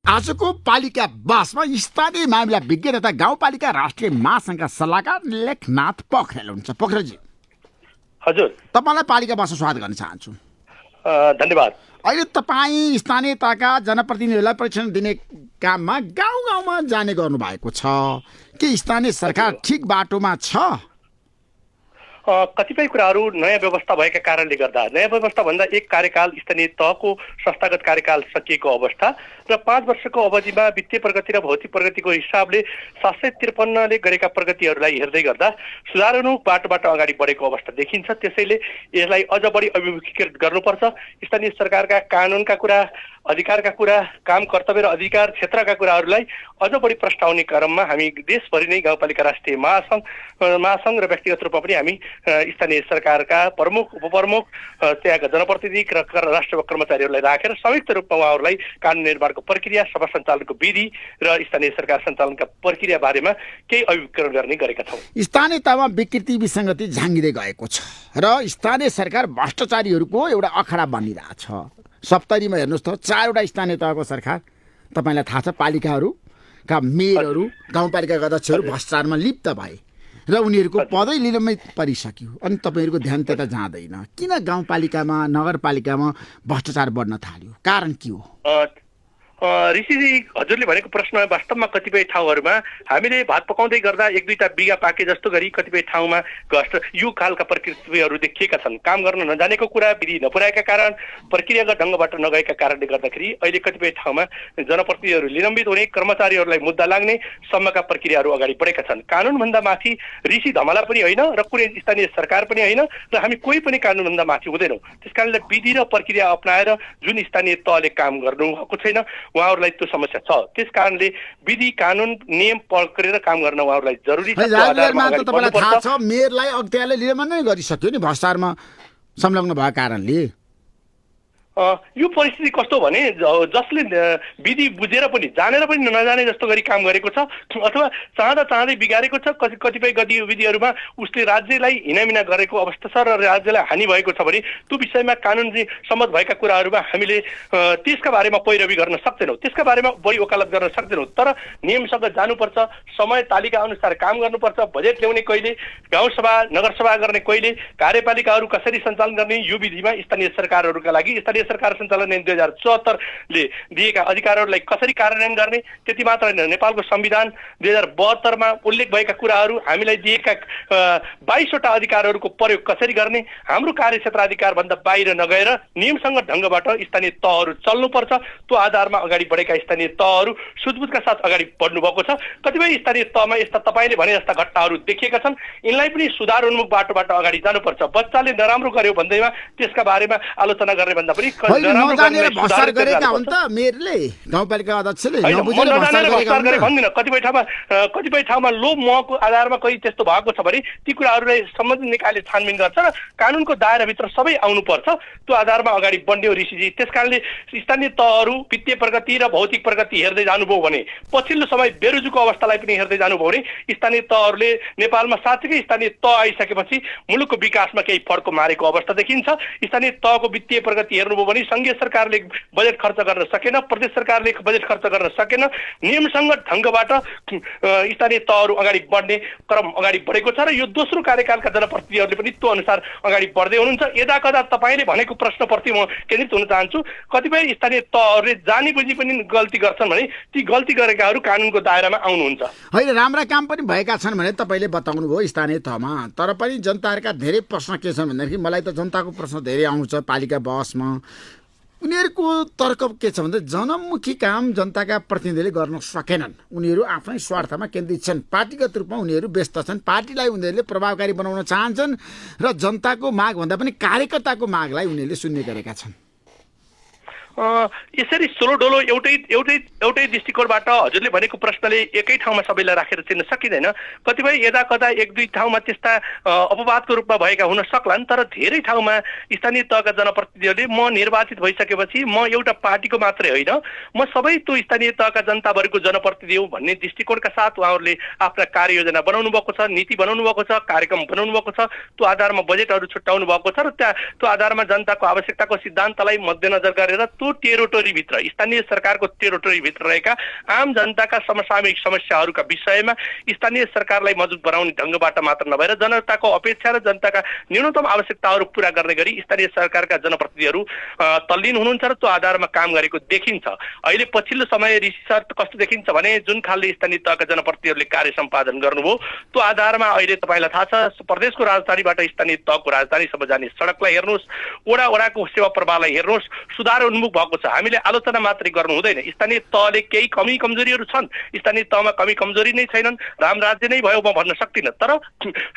आजको पालिका बसमा स्थानीय मामिला विज्ञ तथा गाउँपालिका राष्ट्रिय महासङ्घका सल्लाहकार लेखनाथ पोखरेल हुनुहुन्छ। पोखरेलजी, हजुर, तपाईँलाई पालिका बसमा स्वागत गर्न चाहन्छु। धन्यवाद। अहिले तपाईँ स्थानीयताका जनप्रतिनिधिहरूलाई प्रशिक्षण दिने काममा गाउँ गाउँमा जाने गर्नुभएको छ के स्थानीय सरकार ठिक बाटोमा छ? कतिपय कुराहरू नयाँ व्यवस्था भएका कारणले गर्दा, नयाँ व्यवस्था भन्दा एक कार्यकाल स्थानीय तहको संस्थागत कार्यकाल सकिएको अवस्था र 5 वर्षको अवधिमा वित्तीय प्रगति र भौतिक प्रगतिको हिसाबले 753ले गरेका प्रगतिहरूलाई हेर्दै गर्दा सुधारोन्मुख बाटोबाट अगाडि बढेको अवस्था देखिन्छ। त्यसैले यसलाई अझ बढी अभिमुखीकृत गर्नुपर्छ। स्थानीय सरकारका कानुनका कुरा, अधिकारका कुरा, काम कर्तव्य र अधिकार क्षेत्रका कुराहरूलाई अझ बढी प्रस्तावने क्रममा हामी देशभरि नै गाउँपालिका राष्ट्रिय महासङ्घ र व्यक्तिगत रूपमा पनि हामी स्थानीय सरकारका प्रमुख, उपप्रमुख, त्यहाँका जनप्रतिनिधि र राष्ट्रिय कर्मचारीहरूलाई राखेर संयुक्त रूपमा उहाँहरूलाई कानुन निर्माणको प्रक्रिया, सभा सञ्चालनको विधि र स्थानीय सरकार सञ्चालनका प्रक्रिया बारेमा केही अभिकरण गर्ने गरेका छौँ। स्थानीय तहमा विकृति विसङ्गति झाँगिँदै गएको छ र स्थानीय सरकार भ्रष्टाचारीहरूको एउटा अखडा बनिरहेछ। सप्तरीमा हेर्नुहोस् त 4वटा स्थानीय तहको सरकार, तपाईँलाई थाहा छ, पालिकाहरूका मेयरहरू, गाउँपालिकाका अध्यक्षहरू भ्रष्टाचारमा लिप्त भए र उनीहरूको पदै निलम्बित परिसक्यो। अनि तपाईँहरूको ध्यान त्यता जाँदैन। किन गाउँपालिकामा, नगरपालिकामा भ्रष्टाचार बढ्न थाल्यो? कारण के हो? ऋषिजी, हजुरले भनेको प्रश्न वास्तवमा कतिपय ठाउँहरूमा हामीले भात पकाउँदै गर्दा 1-2टा बिगा पाके जस्तो गरी कतिपय ठाउँमा यो खालका प्रकृतिहरू देखिएका छन्। काम गर्न नजानेको कुरा, विधि नपुर्याएका कारण, प्रक्रियागत ढङ्गबाट नगएका कारणले गर्दाखेरि अहिले कतिपय ठाउँमा जनप्रतिनिधिहरू निलम्बित हुने, कर्मचारीहरूलाई मुद्दा लाग्ने सम्मका प्रक्रियाहरू अगाडि बढेका छन्। कानुनभन्दा माथि ऋषि धमला पनि होइन र कुनै स्थानीय सरकार पनि होइन र हामी कोही पनि कानुनभन्दा माथि हुँदैनौँ। त्यसकारणले विधि र प्रक्रिया अपनाएर जुन स्थानीय तहले काम गर्नुभएको छैन उहाँहरूलाई त्यो समस्या छ। त्यस कारणले विधि, कानुन, नियम पक्रेर काम गर्न उहाँहरूलाई जरुरी छ। तपाईँलाई थाहा छ, मेयरलाई अख्तियारले लिएर नै गरिसक्यो नि भ्रष्टाचारमा संलग्न भएको कारणले। यो परिस्थिति कस्तो भने जसले विधि बुझेर पनि, जानेर पनि नजाने जस्तो गरी काम गरेको छ अथवा चाहँदै बिगारेको छ। कतिपय गतिविधिहरूमा उसले राज्यलाई हिनामिना गरेको अवस्था छ र राज्यलाई हानि भएको छ भने त्यो विषयमा कानुन सम्मत भएका कुराहरूमा हामीले त्यसका बारेमा पैरवी गर्न सक्दैनौँ, त्यसका बारेमा बढी वकालत गर्न सक्दैनौँ। तर नियमसँग जानुपर्छ, समय तालिका अनुसार काम गर्नुपर्छ। बजेट ल्याउने कहिले, गाउँसभा नगरसभा गर्ने कहिले, कार्यपालिकाहरू कसरी सञ्चालन गर्ने, यो विधिमा स्थानीय सरकारहरूका लागि स्थानीय सरकार सञ्चालन ऐन 2074ले दिएका अधिकारहरूलाई कसरी कार्यान्वयन गर्ने, त्यति मात्र होइन, नेपालको संविधान 2072मा उल्लेख भएका कुराहरू, हामीलाई दिएका 22वटा अधिकारहरूको प्रयोग कसरी गर्ने, हाम्रो कार्यक्षेत्र अधिकारभन्दा बाहिर नगएर नियमसँग ढङ्गबाट स्थानीय तहहरू चल्नुपर्छ। त्यो आधारमा अगाडि बढेका स्थानीय तहहरू सुझबुझका साथ अगाडि बढ्नु भएको छ। कतिपय स्थानीय तहमा यस्ता तपाईँले भने जस्ता घटनाहरू देखिएका छन्। यिनलाई पनि सुधारोन्मुख बाटोबाट अगाडि जानुपर्छ। बच्चाले नराम्रो गर्यो भन्दैमा त्यसका बारेमा आलोचना गर्ने भन्दा पनि कतिपय ठाउँमा लोभ मोहको आधारमा कोही त्यस्तो भएको छ भने ती कुराहरूलाई सम्बन्धित निकायले छानबिन गर्छ र कानुनको दायराभित्र सबै आउनुपर्छ। त्यो आधारमा अगाडि बढ्ने हो ऋषिजी। त्यसकारणले स्थानीय तहहरू वित्तीय प्रगति र भौतिक प्रगति हेर्दै जानुभयो भने, पछिल्लो समय बेरोजगारको अवस्थालाई पनि हेर्दै जानुभयो भने स्थानीय तहहरूले नेपालमा साँच्चै स्थानीय तह आइसकेपछि मुलुकको विकासमा केही फड्को मारेको अवस्था देखिन्छ। स्थानीय तहको वित्तीय प्रगति हेर्नुभयो भने संघीय सरकारले बजेट खर्च गर्न सकेन, प्रदेश सरकारले बजेट खर्च गर्न सकेन। नियमसँग ढङ्गबाट स्थानीय तहहरू अगाडि बढ्ने क्रम अगाडि बढेको छ र यो दोस्रो कार्यकालका जनप्रतिनिधिहरूले पनि त्यो अनुसार अगाडि बढ्दै हुनुहुन्छ। यदाकदा तपाईँले भनेको प्रश्नप्रति म केन्द्रित हुन चाहन्छु। कतिपय स्थानीय तहहरूले जानी बुझी पनि गल्ती गर्छन् भने ती गल्ती गरेकाहरू कानुनको दायरामा आउनुहुन्छ। होइन, राम्रा काम पनि भएका छन् भने तपाईँले बताउनु भयो स्थानीय तहमा। तर पनि जनताहरूका धेरै प्रश्न के छन् भन्दाखेरि, मलाई त जनताको प्रश्न धेरै आउँछ पालिका बसमा। उनीहरूको तर्क के छ भन्दा जनमुखी काम जनताका प्रतिनिधिले गर्न सकेनन्। उनीहरू आफ्नै स्वार्थमा केन्द्रित छन्। पार्टीगत रूपमा उनीहरू व्यस्त छन्। पार्टीलाई उनीहरूले प्रभावकारी बनाउन चाहन्छन् र जनताको माग भन्दा पनि कार्यकर्ताको मागलाई उनीहरूले सुन्ने गरेका छन्। यसरी सोलो डोलो एउटै दृष्टिकोणबाट हजुरले भनेको प्रश्नले एकै ठाउँमा सबैलाई राखेर चिन्न सकिँदैन। कतिपय यदाकदा 1-2 ठाउँमा त्यस्ता अपवादको रूपमा भएका हुन सक्लान्। तर धेरै ठाउँमा स्थानीय तहका जनप्रतिनिधिहरूले म निर्वाचित भइसकेपछि म एउटा पार्टीको मात्रै होइन, म सबै त्यो स्थानीय तहका जनताभरिको जनप्रतिनिधि हो भन्ने दृष्टिकोणका साथ उहाँहरूले आफ्ना कार्ययोजना बनाउनु भएको छ, नीति बनाउनु भएको छ, कार्यक्रम बनाउनु भएको छ। त्यो आधारमा बजेटहरू छुट्याउनु भएको छ र त्यो आधारमा जनताको आवश्यकताको सिद्धान्तलाई मध्यनजर गरेर त्यो टेरिटोरीभित्र, स्थानीय सरकारको टेरिटोरीभित्र भित्र रहेका आम जनताका समसामयिक समस्याहरूका विषयमा स्थानीय सरकारलाई मजबुत बनाउने ढङ्गबाट मात्र नभएर जनताको अपेक्षा र जनताका न्यूनतम आवश्यकताहरू पूरा गर्ने गरी स्थानीय सरकारका जनप्रतिनिधिहरू तल्लीन हुनुहुन्छ र त्यो आधारमा काम गरेको देखिन्छ। अहिले पछिल्लो समय रिसर्च कस्तो देखिन्छ भने जुन खालले स्थानीय तहका जनप्रतिनिधिहरूले कार्य सम्पादन गर्नुभयो त्यो आधारमा अहिले तपाईँलाई थाहा छ प्रदेशको राजधानीबाट स्थानीय तहको राजधानीसम्म जाने सडकलाई हेर्नुहोस्, वडा वडाको सेवा प्रवाहलाई हेर्नुहोस्, सुधार उन्मुख भएको छ। हामीले आलोचना मात्रै गर्नु हुँदैन। स्थानीय तहले केही कमी कमजोरीहरू छन्, स्थानीय तहमा कमी कमजोरी नै छैनन्, राम राज्य नै भयो म भन्न सक्दिनँ, तर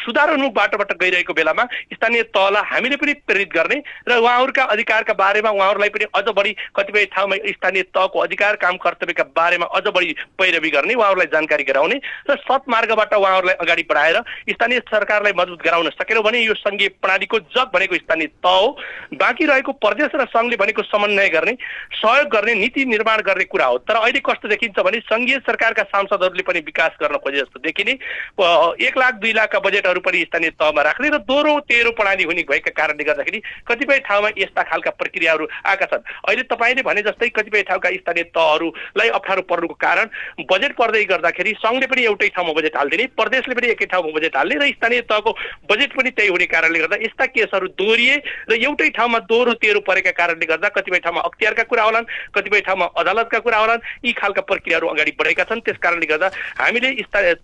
सुधार उन्मुख बाटोबाट गइरहेको बेलामा स्थानीय तहलाई हामीले पनि प्रेरित गर्ने र उहाँहरूका अधिकारका बारेमा उहाँहरूलाई पनि अझ बढी कतिपय ठाउँमा स्थानीय तहको अधिकार काम कर्तव्यका बारेमा अझ बढी पैरवी गर्ने, उहाँहरूलाई जानकारी गराउने र सत्मार्गबाट उहाँहरूलाई अगाडि बढाएर स्थानीय सरकारलाई मजबुत गराउन सकेनौँ भने यो सङ्घीय प्रणालीको जग भनेको स्थानीय तह हो। बाँकी रहेको प्रदेश र सङ्घले भनेको समन्वय गर्ने, सहयोग गर्ने, नीति निर्माण गर्ने कुरा हो। तर अहिले कस्तो देखिन्छ भने सङ्घीय सरकारका सांसदहरूले पनि विकास गर्न खोजे जस्तो देखिने, 1 लाख 2 लाखका बजेटहरू पनि स्थानीय तहमा राख्ने र दोहोरो तेह्रो प्रणाली हुने भएका कारणले गर्दाखेरि कतिपय ठाउँमा यस्ता खालका प्रक्रियाहरू आएका छन्। अहिले तपाईँले भने जस्तै कतिपय ठाउँका स्थानीय तहहरूलाई अप्ठ्यारो पर्नुको कारण बजेट पर्दै गर्दाखेरि सङ्घले पनि एउटै ठाउँमा बजेट हालिदिने, प्रदेशले पनि एकै ठाउँमा बजेट हाल्ने र स्थानीय तहको बजेट पनि त्यही हुने कारणले गर्दा यस्ता केसहरू दोहोरिए र एउटै ठाउँमा दोहोरो तेह्रो परेका कारणले गर्दा कतिपय ठाउँमा अख्तियारका कुरा होलान्, कतिपय ठाउँमा अदालतका कुरा होलान्, यी खालका प्रक्रियाहरू अगाडि बढेका छन्। त्यस कारणले गर्दा हामीले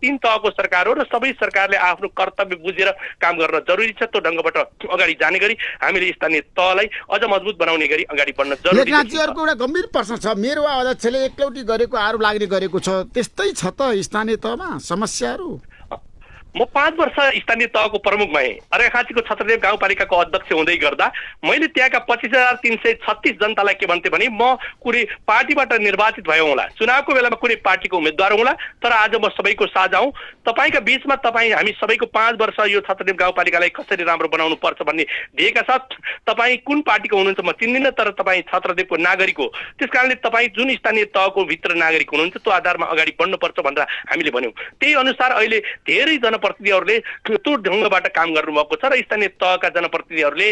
3 तहको सरकार हो र सबै सरकारले आफ्नो कर्तव्य बुझेर काम गर्न जरुरी छ। त्यो ढङ्गबाट अगाडि जाने गरी हामीले स्थानीय तहलाई अझ मजबुत बनाउने गरी अगाडि बढ्न जरुरी छ। लेखनाथजीहरुको एउटा गम्भीर प्रश्न छ, मेरो अध्यक्षले एकलौटी गरेको आरोप लाग्ने गरेको छ, त्यस्तै छ त स्थानीय तहमा समस्याहरू? म 5 वर्ष स्थानीय तहको प्रमुख भएँ। अर्घाखाँचीको छत्रदेव गाउँपालिकाको अध्यक्ष हुँदै गर्दा मैले त्यहाँका 25,336 जनतालाई के भन्थे भने म कुनै पार्टीबाट निर्वाचित भयो होला, चुनावको बेलामा कुनै पार्टीको उम्मेदवार होला, तर आज म सबैको साझा हुँ। तपाईँका बीचमा हामी सबैको 5 वर्ष यो छत्रदेव गाउँपालिकालाई कसरी राम्रो बनाउनु पर्छ भन्ने दिएका साथ तपाईँ कुन पार्टीको हुनुहुन्छ म चिन्दिनँ, तर तपाईँ छत्रदेवको नागरिक हो। त्यसकारणले तपाईँ जुन स्थानीय तहको भित्र नागरिक हुनुहुन्छ त्यो आधारमा अगाडि बढ्नुपर्छ भनेर हामीले भन्यौँ। त्यही अनुसार अहिले धेरै जनप्रतिनिधिहरूले त्यो ढङ्गबाट काम गर्नुभएको छ र स्थानीय तहका जनप्रतिनिधिहरूले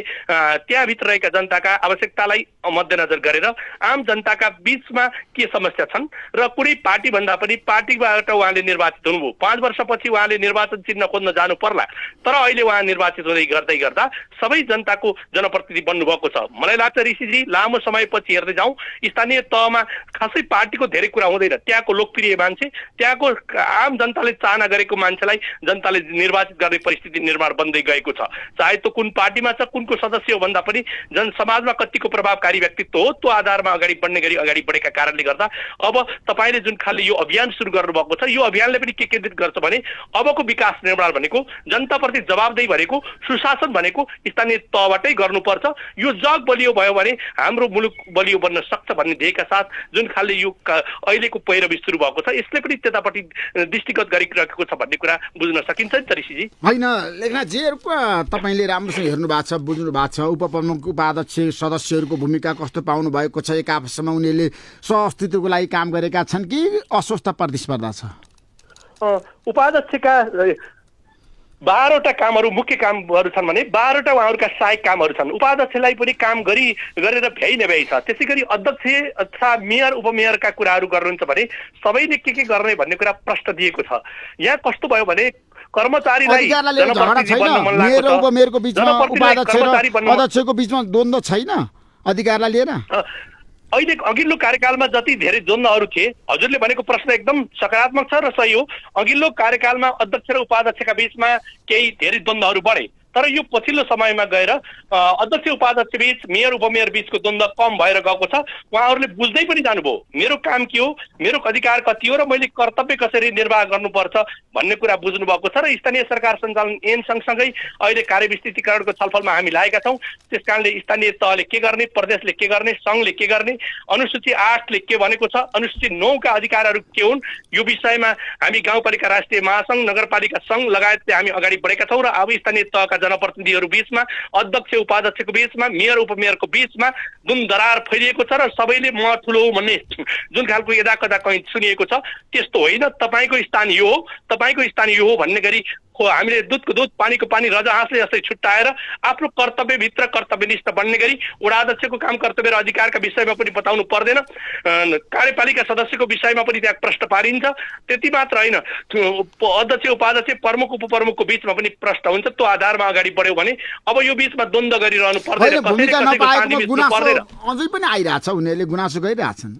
त्यहाँभित्र रहेका जनताका आवश्यकतालाई मध्यनजर गरेर आम जनताका बीचमा के समस्या छन् र कुनै पार्टी भन्दा पनि पार्टीबाट उहाँले निर्वाचित हुनुभयो। 5 वर्षपछि उहाँले निर्वाचन चिन्ह खोज्न जानु पर्ला, तर अहिले उहाँ निर्वाचित हुँदै गर्दा सबै जनताको जनप्रतिनिधि बन्नुभएको छ। मलाई लाग्छ ऋषिजी लामो समयपछि हेर्दै जाउँ स्थानीय तहमा खासै पार्टीको धेरै कुरा हुँदैन, त्यहाँको लोकप्रिय मान्छे, त्यहाँको आम जनताले चाहना गरेको मान्छेलाई जनताले निर्वाचित गर्ने परिस्थिति निर्माण बन्दै गएको छ। चाहे त्यो कुन पार्टीमा छ, कुनको सदस्य हो भन्दा पनि जनसमाजमा कतिको प्रभावकारी व्यक्तित्व हो त्यो आधारमा अगाडि बढ्ने गरी अगाडि बढेका कारणले गर्दा अब तपाईँले जुन खाले यो अभियान सुरु गर्नुभएको छ, यो अभियानले पनि के केन्द्रित गर्छ भने अबको विकास निर्माण भनेको जनताप्रति जवाबदेही भनेको सुशासन भनेको स्थानीय तहबाटै गर्नुपर्छ। यो जग बलियो भयो भने हाम्रो मुलुक बलियो बन्न सक्छ भन्ने ध्येयका साथ जुन खाले यो अहिलेको पैरवी सुरु भएको छ यसले पनि त्यतापट्टि दृष्टिगत गरिरहेको छ भन्ने कुरा बुझ्न सकिन्छ नि त ऋषिजी? होइन लेखनाथजीहरुको तपाईँले राम्रोसँग हेर्नु भएको छ, बुझ्नु भएको छ। उपप्रमुख उपाध्यक्ष सदस्यहरूको भूमिका कस्तो पाउनु भएको छ? एक आपसमा उनीहरूले सहअस्तित्वको लागि काम गरेका छन् कि अस्वस्थ प्रतिस्पर्धा छ? उपाध्यक्षका 12वटा कामहरू मुख्य कामहरू छन् भने 12वटा उहाँहरूका सहायक कामहरू छन्। उपाध्यक्षलाई पनि काम गरेर भ्याइ नभ्याइ छ। त्यसै गरी अध्यक्ष अथवा मेयर उपमेयरका कुराहरू गर्नुहुन्छ भने सबैले के गर्ने भन्ने कुरा प्रश्न दिएको छ। यहाँ कस्तो भयो भने कर्मचारीलाई जनप्रतिनिधि बन्न मन लागेको छ, उपमेयरको बीचमा उपाध्यक्ष र अध्यक्षको बीचमा द्वन्द्व छैन अधिकारलाई लिएर? अहिले अघिल्लो कार्यकालमा जति धेरै द्वन्द्वहरू थिए, हजुरले भनेको प्रश्न एकदम सकारात्मक छ र सही हो। अघिल्लो कार्यकालमा अध्यक्ष र उपाध्यक्षका बीचमा केही धेरै द्वन्द्वहरू बढे, तर यो पछिल्लो समयमा गएर अध्यक्ष उपाध्यक्ष बीच मेयर उपमेयर बीचको द्वन्द्व कम भएर गएको छ। उहाँहरूले बुझ्दै पनि जानुभयो मेरो काम के हो, मेरो अधिकार कति हो र मैले कर्तव्य कसरी निर्वाह गर्नुपर्छ भन्ने कुरा बुझ्नु भएको छ। र स्थानीय सरकार सञ्चालन ऐन सँगसँगै अहिले कार्यविस्तृतीकरणको छलफलमा हामी लागेका छौँ। त्यसकारणले स्थानीय तहले के गर्ने, प्रदेशले के गर्ने, सङ्घले के गर्ने, अनुसूची 8ले के भनेको छ, अनुसूची 9का अधिकारहरू के हुन्, यो विषयमा हामी गाउँपालिका राष्ट्रिय महासङ्घ, नगरपालिका सङ्घ लगायतले हामी अगाडि बढेका छौँ। र अब स्थानीय तहका जनप्रतिनिधिहरू बीचमा, अध्यक्ष उपाध्यक्षको बीचमा, मेयर उपमेयरको बीचमा जुन दरार फैलिएको छ र सबैले म ठुलो भन्ने जुन खालको यदाकदा कहीँ सुनिएको छ त्यस्तो होइन। तपाईँको स्थान यो हो, तपाईँको स्थान यो हो भन्ने गरी हो हामीले दुधको दुध पानीको पानी रजा हाँसले जस्तै छुट्याएर आफ्नो कर्तव्यभित्र कर्तव्यनिष्ठ बन्ने गरी वडा अध्यक्षको काम कर्तव्य र अधिकारका विषयमा पनि बताउनु पर्दैन, कार्यपालिका सदस्यको विषयमा पनि त्यहाँ प्रश्न पारिन्छ। त्यति मात्र होइन, अध्यक्ष उपाध्यक्ष प्रमुख उपप्रमुखको बीचमा पनि प्रश्न हुन्छ। त्यो आधारमा अगाडि बढ्यो भने अब यो बीचमा द्वन्द्व गरिरहनु पर्दैन, भूमिका नपाएकोमा गुनासो अझै पनि आइरहेछ, उनीहरूले गुनासो गरिरहेछन्।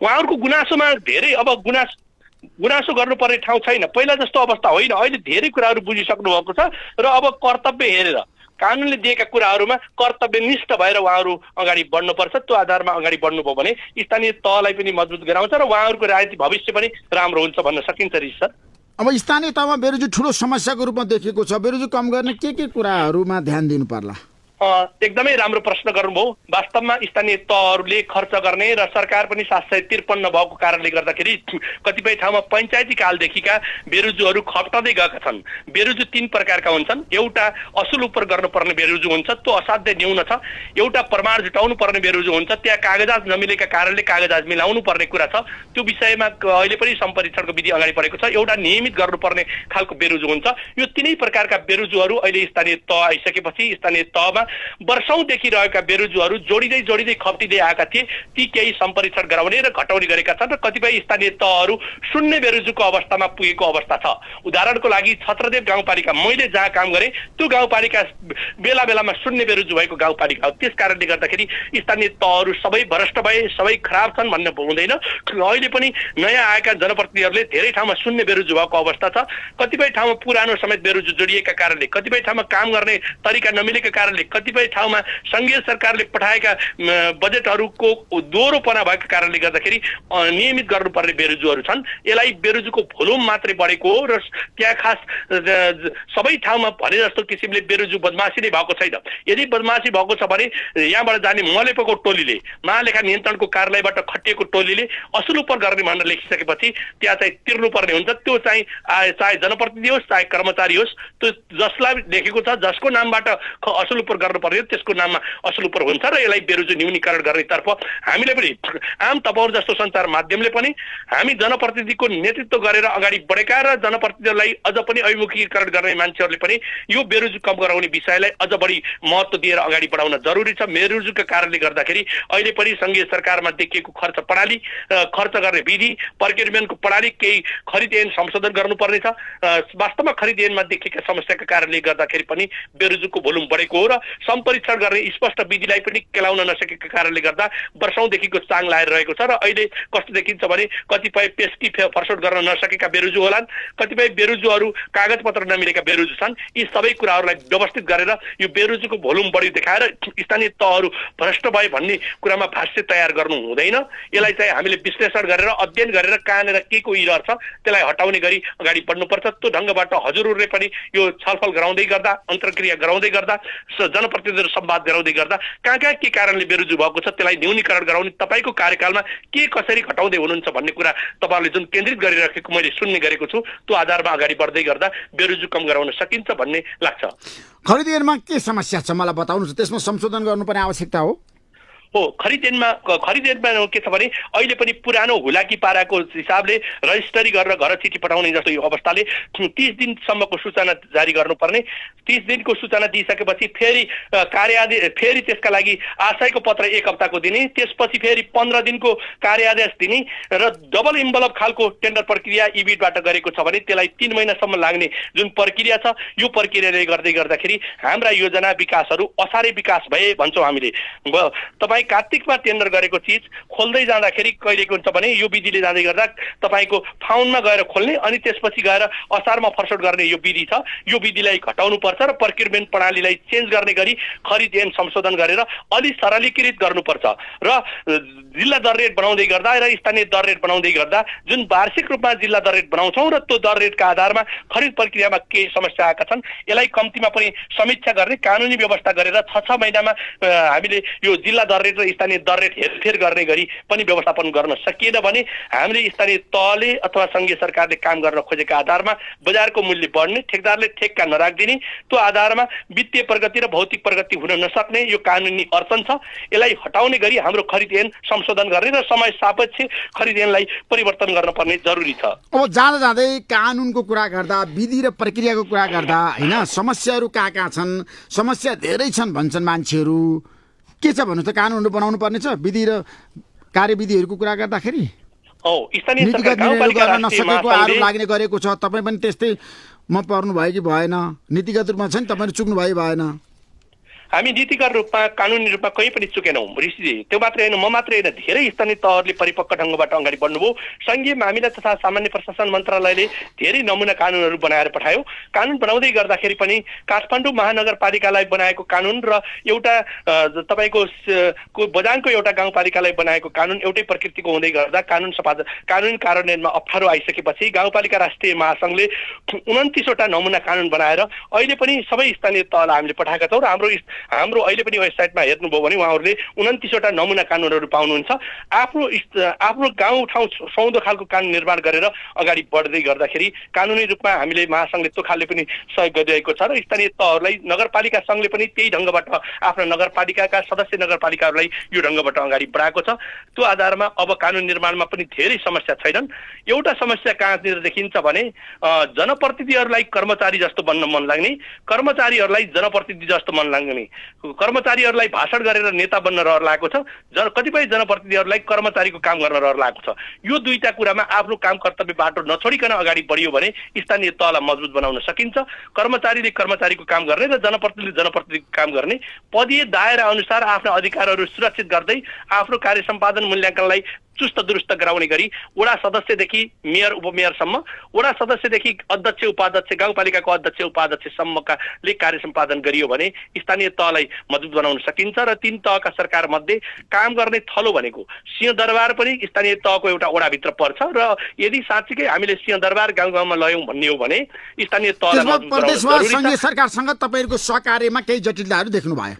उहाँहरूको गुनासोमा धेरै अब गुनासो गर्नुपर्ने ठाउँ छैन, पहिला जस्तो अवस्था होइन। अहिले धेरै कुराहरू बुझिसक्नु भएको छ र अब कर्तव्य हेरेर कानुनले दिएका कुराहरूमा कर्तव्यनिष्ठ भएर उहाँहरू अगाडि बढ्नुपर्छ। त्यो आधारमा अगाडि बढ्नुभयो भने स्थानीय तहलाई पनि मजबुत गराउँछ र उहाँहरूको राजनीतिक भविष्य पनि राम्रो हुन्छ भन्न सकिन्छ। सर अब स्थानीय तहमा बेरोजगारी ठुलो समस्याको रूपमा देखिएको छ, बेरोजगारी कम गर्ने के कुराहरूमा ध्यान दिनु पर्ला? एकदमै राम्रो प्रश्न गर्नुभयो। वास्तवमा स्थानीय तहहरूले खर्च गर्ने र सरकार पनि 753 भएको कारणले गर्दाखेरि कतिपय ठाउँमा पञ्चायती कालदेखिका बेरोजगारहरू खप्टदै गएका छन्। बेरोजु 3 प्रकारका हुन्छन्। एउटा असुल उपर गर्नुपर्ने बेरोजु हुन्छ, त्यो असाध्य न्यून छ। एउटा प्रमाण जुटाउनु पर्ने बेरोजु हुन्छ, त्यहाँ कागजात नमिलेका कारणले कागजात मिलाउनु पर्ने कुरा छ। त्यो विषयमा अहिले पनि सम्परीक्षणको विधि अगाडि बढेको छ। एउटा नियमित गर्नुपर्ने खालको बेरोजु हुन्छ। यो 3 प्रकारका बेरोजुहरू अहिले स्थानीय तह आइसकेपछि स्थानीय तहमा वर्षौंदेखि रहेका बेरोजुहरू जोडिँदै खप्टिँदै आएका थिए। ती केही सम्परीक्षण गराउने र घटाउने गरेका छन् र कतिपय स्थानीय तहहरू शून्य बेरोजुको अवस्थामा पुगेको अवस्था छ। उदाहरणको लागि छत्रदेव गाउँपालिका मैले जहाँ काम गरेँ त्यो गाउँपालिका बेला बेलामा शून्य बेरोजु भएको गाउँपालिका हो। त्यस कारणले गर्दाखेरि स्थानीय तहहरू सबै भ्रष्ट भए, सबै खराब छन् भन्ने हुँदैन। अहिले पनि नयाँ आएका जनप्रतिनिधिहरूले धेरै ठाउँमा शून्य बेरोजु भएको अवस्था छ। कतिपय ठाउँमा पुरानो समेत बेरोजु जोडिएका कारणले, कतिपय ठाउँमा काम गर्ने तरिका नमिलेका कारणले, कतिपय ठाउँमा संघीय सरकारले पठाएका बजेटहरूको दोहोरोपना भएको कारणले गर्दाखेरि नियमित गर्नुपर्ने बेरोजुहरू छन्। यसलाई बेरोजुको भोल्युम मात्रै बढेको हो र त्यहाँ खास सबै ठाउँमा भने जस्तो किसिमले बेरोजु बदमासी नै भएको छैन। यदि बदमासी भएको छ भने यहाँबाट जाने मलेपोको टोलीले, महालेखा नियन्त्रणको कार्यालयबाट खटिएको टोलीले असुल उपर गर्ने भनेर लेखिसकेपछि त्यहाँ चाहिँ तिर्नुपर्ने हुन्छ। त्यो चाहिँ चाहे जनप्रतिनिधि होस् चाहे कर्मचारी होस्, त्यो जसलाई लेखेको छ, जसको नामबाट असुल उपर गर्नुपर्ने त्यसको नाममा असुल उपर हुन्छ र यसलाई बेरोजु न्यूनीकरण गर्नेतर्फ हामीले पनि आम तपाईहरु जस्तो सञ्चार माध्यमले पनि हामी जनप्रतिनिधिको नेतृत्व गरेर अगाडि बढेका र जनप्रतिनिधिलाई अझ पनि अभिमुखीकरण गर्ने मान्छेहरूले पनि यो बेरोजु कम गराउने विषयलाई अझ बढी महत्त्व दिएर अगाडि बढाउन जरुरी छ। बेरोजुका कारणले गर्दाखेरि अहिले पनि संघीय सरकारमा देखिएको खर्च प्रणाली, खर्च गर्ने विधि, प्रक्रियान्वयनको प्रणाली केही खरिद ऐन संशोधन गर्नुपर्ने छ। वास्तवमा खरिद ऐनमा देखिएका समस्याका कारणले गर्दाखेरि पनि बेरोजुको भोल्युम बढेको हो र सम्परीक्षण गर्ने स्पष्ट विधिलाई पनि केलाउन नसकेका कारणले गर्दा वर्षौंदेखिको चाङ लाएर रहेको छ। र अहिले कस्तो देखिन्छ भने कतिपय पेस्की फरसोट गर्न नसकेका बेरोजु होलान्, कतिपय बेरोजुहरू कागजपत्र नमिलेका बेरोजु छन्। यी सबै कुराहरूलाई व्यवस्थित गरेर यो बेरोजुको भोल्युम बढी देखाएर स्थानीय तहहरू भ्रष्ट भए भन्ने कुरामा भाष्य तयार गर्नु हुँदैन। यसलाई चाहिँ हामीले विश्लेषण गरेर अध्ययन गरेर कहाँनिर के को इरर छ त्यसलाई हटाउने गरी अगाडि बढ्नुपर्छ। त्यो ढङ्गबाट हजुरहरूले पनि यो छलफल गराउँदै गर्दा, अन्तर्क्रिया गराउँदै गर्दा, जनप्रतिनिधिहरू संवाद गराउँदै गर्दा कहाँ के कारणले बेरोजु भएको छ त्यसलाई न्यूनीकरण गराउने तपाईको कार्यकालमा के कसरी घटाउँदै हुनुहुन्छ भन्ने कुरा तपाईहरुले जुन केन्द्रित गरिराखेको मैले सुन्ने गरेको छु, त्यो आधारमा अगाडि बढ्दै गर्दा बेरोजु कम गराउन सकिन्छ भन्ने लाग्छ। खरिद ऐनमा के समस्या छ मलाई बताउनुहोस्, त्यसमा संशोधन गर्नुपर्ने आवश्यकता हो? हो, खरिद ऐनमा के छ भने अहिले पनि पुरानो हुलाकी पाराको हिसाबले रजिस्ट्री गरेर घर चिठी पठाउने जस्तो यो अवस्थाले 30 दिनसम्मको सूचना जारी गर्नुपर्ने। 30 दिनको सूचना दिइसकेपछि फेरि कार्यादेश, फेरि त्यसका लागि आशयको पत्र 1 हप्ताको दिने, त्यसपछि फेरि 15 दिनको कार्यादेश दिने र डबल इन्भलप खालको टेन्डर प्रक्रिया इबिडबाट गरेको छ भने त्यसलाई 3 महिनासम्म लाग्ने जुन प्रक्रिया छ, यो प्रक्रियाले गर्दाखेरि हाम्रा योजना विकासहरू असारे विकास भए भन्छौँ हामीले। तपाईँ कार्तिकमा टेन्डर गरेको चिज खोल्दै जाँदाखेरि कहिले के हुन्छ भने यो विधिले जाँदै गर्दा तपाईको फाउन्डमा गएर खोल्ने अनि त्यसपछि गएर असारमा फरसोट गर्ने यो विधि छ। यो विधिलाई घटाउनु पर्छ र प्रक्रियान्वयन प्रणालीलाई चेन्ज गर्ने गरी खरिद ऐन संशोधन गरेर अलि सरलीकृत गर्नुपर्छ र जिल्ला दर रेट बनाउँदै गर्दा र स्थानीय दर रेट बनाउँदै गर्दा जुन वार्षिक रूपमा जिल्ला दर रेट बनाउँछौँ र त्यो दर रेटका आधारमा खरिद प्रक्रियामा केही समस्या आएका छन्, यसलाई कम्तीमा पनि समीक्षा गर्ने कानुनी व्यवस्था गरेर 6 महिनामा हामीले यो जिल्ला दर रेट र स्थानीय दर रेट हेरफेर गर्ने गरी पनि व्यवस्थापन गर्न सकिएन भने हामीले स्थानीय तहले अथवा सङ्घीय सरकारले काम गर्न खोजेका आधारमा बजारको मूल्य बढ्ने, ठेकदारले ठेक्का नराखिदिने, त्यो आधारमा वित्तीय प्रगति र भौतिक प्रगति हुन नसक्ने यो कानुनी अडचन छ। यसलाई हटाउने गरी हाम्रो खरिद ऐन संशोधन गर्ने र समय सापेक्ष खरिद ऐनलाई परिवर्तन गर्न पर्ने जरुरी छ। अब जाँदा जाँदै कानुनको कुरा गर्दा, विधि र प्रक्रियाको कुरा गर्दा होइन, समस्याहरू कहाँ कहाँ छन्? समस्या धेरै छन् भन्छन् मान्छेहरू। के छ भन्नु त? कानुनहरू बनाउनु पर्ने छ विधि र कार्यविधिहरूको कुरा गर्दाखेरि। स्थानीय सरकार गाउँपालिका नसकेको आरोप लाग्ने गरेको छ। तपाईँ पनि त्यस्तै म पर्नु भयो कि भएन? नीतिगत रूपमा छ नि, तपाईँले चुक्नु भयो भएन? हामी नीतिगत रूपमा कानुनी रूपमा कहीँ पनि चुकेनौँ ऋषिजी। त्यो मात्रै होइन, म मात्रै होइन, धेरै स्थानीय तहहरूले परिपक्व ढङ्गबाट अगाडि बढ्नुभयो। सङ्घीय मामिला तथा सामान्य प्रशासन मन्त्रालयले धेरै नमुना कानुनहरू बनाएर पठायो। कानुन बनाउँदै गर्दाखेरि पनि काठमाडौँ महानगरपालिकालाई बनाएको कानुन र एउटा तपाईँको बझाङको एउटा गाउँपालिकालाई बनाएको कानुन एउटै प्रकृतिको हुँदै गर्दा कानुन कार्यान्वयनमा अप्ठ्यारो आइसकेपछि गाउँपालिका राष्ट्रिय महासङ्घले 29वटा नमुना कानुन बनाएर अहिले पनि सबै स्थानीय तहलाई हामीले पठाएका छौँ र हाम्रो अहिले पनि वेबसाइटमा हेर्नुभयो भने उहाँहरूले 29वटा नमुना कानुनहरू पाउनुहुन्छ। आफ्नो गाउँ ठाउँ सुहाउँदो खालको कानुन निर्माण गरेर अगाडि बढ्दै गर्दाखेरि कानुनी रूपमा हामीले महासङ्घले त्यो खालले पनि सहयोग गरिरहेको छ र स्थानीय तहहरूलाई नगरपालिका सङ्घले पनि त्यही ढङ्गबाट आफ्ना नगरपालिकाका सदस्य नगरपालिकाहरूलाई यो ढङ्गबाट अगाडि बढाएको छ। त्यो आधारमा अब कानुन निर्माणमा पनि धेरै समस्या छैनन्। एउटा समस्या कहाँनिर देखिन्छ भने जनप्रतिनिधिहरूलाई कर्मचारी जस्तो बन्न मन लाग्ने, कर्मचारीहरूलाई जनप्रतिनिधि जस्तो मन लाग्ने, कर्मचारीहरूलाई भाषण गरेर नेता बन्न रहर लागेको छ। कतिपय जनप्रतिनिधिहरूलाई कर्मचारीको काम गर्न रहर लागेको छ। यो दुईटा कुरामा आफ्नो काम कर्तव्य बाटो नछोडिकन अगाडि बढियो भने स्थानीय तहलाई मजबुत बनाउन सकिन्छ। कर्मचारीले कर्मचारीको काम गर्ने र जनप्रतिनिधिले जनप्रतिनिधिको काम गर्ने, पदीय दायरा अनुसार आफ्ना अधिकारहरू सुरक्षित गर्दै आफ्नो कार्य सम्पादन मूल्याङ्कनलाई चुस्त दुरुस्त गराउने गरी वडा सदस्यदेखि मेयर उपमेयरसम्म, वडा सदस्यदेखि अध्यक्ष उपाध्यक्ष, गाउँपालिकाको अध्यक्ष उपाध्यक्षसम्मकाले कार्य सम्पादन गरियो भने स्थानीय तहलाई मजबुत बनाउन सकिन्छ। र 3 तहका सरकार मध्ये काम गर्ने थलो भनेको सिंहदरबार पनि स्थानीय तहको एउटा वडाभित्र पर्छ र यदि साँच्चीकै हामीले सिंहदरबार गाउँ गाउँमा लयौँ भन्ने हो भने स्थानीय तहलाई मजबुत बनाउन जरुरी छ। सङ्घीय सरकारसँग तपाईँहरूको सहकार्यमा केही जटिलताहरू देख्नु भयो?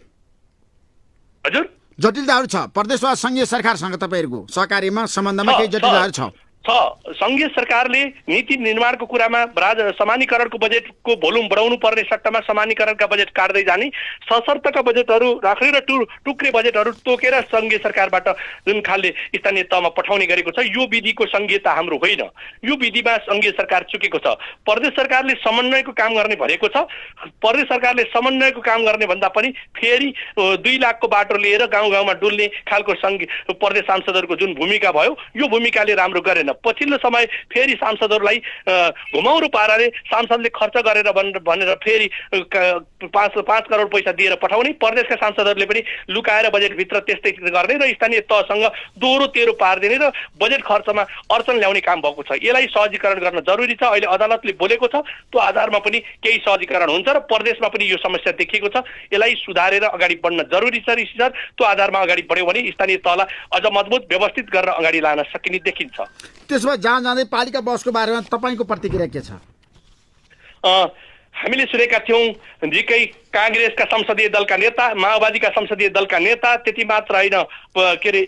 हजुर, जटिलताहरू छ प्रदेशवा सङ्घीय सरकारसँग तपाईँहरूको सहकार्यमा सम्बन्धमा केही जटिलताहरू छ? सङ्घीय सरकारले नीति निर्माणको कुरामा समानीकरणको बजेटको भोल्युम बढाउनु पर्ने सट्टामा समानीकरणका बजेट काट्दै जाने, सशर्तका बजेटहरू राख्ने र टुक्रे बजेटहरू तोकेर सङ्घीय सरकारबाट जुन खालले स्थानीय तहमा पठाउने गरेको छ, यो विधिको सङ्घीयता हाम्रो होइन। यो विधिमा सङ्घीय सरकार चुकेको छ। प्रदेश सरकारले समन्वयको काम गर्ने भनेको छ। प्रदेश सरकारले समन्वयको काम गर्ने भन्दा पनि फेरि 2 लाखको बाटो लिएर गाउँ गाउँमा डुल्ने खालको प्रदेश सांसदहरूको जुन भूमिका भयो, यो भूमिकाले राम्रो गरेन। पछिल्लो समय फेरि सांसदहरूलाई घुमाउरो पाराले सांसदले खर्च गरेर भनेर फेरि 5 करोड पैसा दिएर पठाउने, प्रदेशका सांसदहरूले पनि लुकाएर बजेटभित्र त्यस्तै गर्ने र स्थानीय तहसँग दोहोरो तेरो पारिदिने र बजेट खर्चमा अडचन ल्याउने काम भएको छ। यसलाई सहजीकरण गर्न जरुरी छ। अहिले अदालतले बोलेको छ, त्यो आधारमा पनि केही सहजीकरण हुन्छ र प्रदेशमा पनि यो समस्या देखिएको छ। यसलाई सुधारेर अगाडि बढ्न जरुरी छ ऋषि सर। त्यो आधारमा अगाडि बढ्यो भने स्थानीय तहलाई अझ मजबुत व्यवस्थित गरेर अगाडि लान सकिने देखिन्छ। त्यसो भए जहाँ जाँदै पालिका बसको बारेमा तपाईँको प्रतिक्रिया के छ? हामीले सुनेका थियौँ निकै काङ्ग्रेसका संसदीय दलका नेता, माओवादीका संसदीय दलका नेता, त्यति मात्र होइन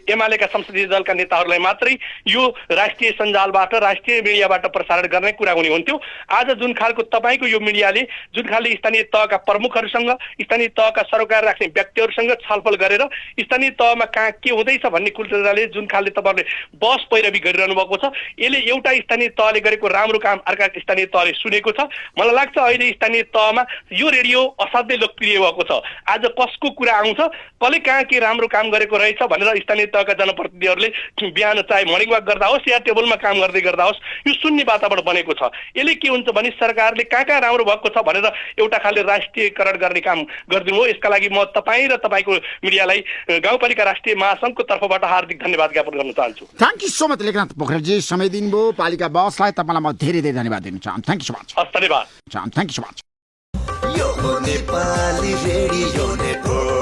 एमालेका संसदीय दलका नेताहरूलाई मात्रै यो राष्ट्रिय सञ्जालबाट राष्ट्रिय मिडियाबाट प्रसारण गर्ने कुरा हुने हुन्थ्यो। आज जुन खालको तपाईँको यो मिडियाले जुन खालले स्थानीय तहका प्रमुखहरूसँग, स्थानीय तहका सरोकार राख्ने व्यक्तिहरूसँग छलफल गरेर स्थानीय तहमा कहाँ के हुँदैछ भन्ने कुराले जुन खालले तपाईँहरूले बस पैरवी गरिरहनु भएको छ, यसले एउटा स्थानीय तहले गरेको राम्रो काम अर्का स्थानीय तहले सुनेको छ। मलाई लाग्छ अहिले स्थानीय तहमा यो रेडियो असाध्यै लोकप्रिय भएको छ। आज कसको कुरा आउँछ, कसले कहाँ के राम्रो काम गरेको रहेछ भनेर स्थानीय तहका जनप्रतिनिधिहरूले बिहान चाहे मर्निङ वाक गर्दा होस् या टेबलमा काम गर्दै गर्दा होस् यो सुन्ने वातावरण बनेको छ। यसले के हुन्छ भने सरकारले कहाँ कहाँ राम्रो भएको छ भनेर एउटा खालले राष्ट्रियकरण गर्ने काम गरिदिनु हो। यसका लागि म तपाईँ र तपाईँको मिडियालाई गाउँपालिका राष्ट्रिय महासङ्घको तर्फबाट हार्दिक धन्यवाद ज्ञापन गर्न चाहन्छु। Thank you so much Lekhnath Pokharelji, समय दिनुभयो। पालिका बसलाई तपाईँलाई म धेरै धेरै धन्यवाद दिन चाहन्छु। Thank you so much. धन्यवाद। Thank you so much. यो नेपाली रेडियो नेटवर्क।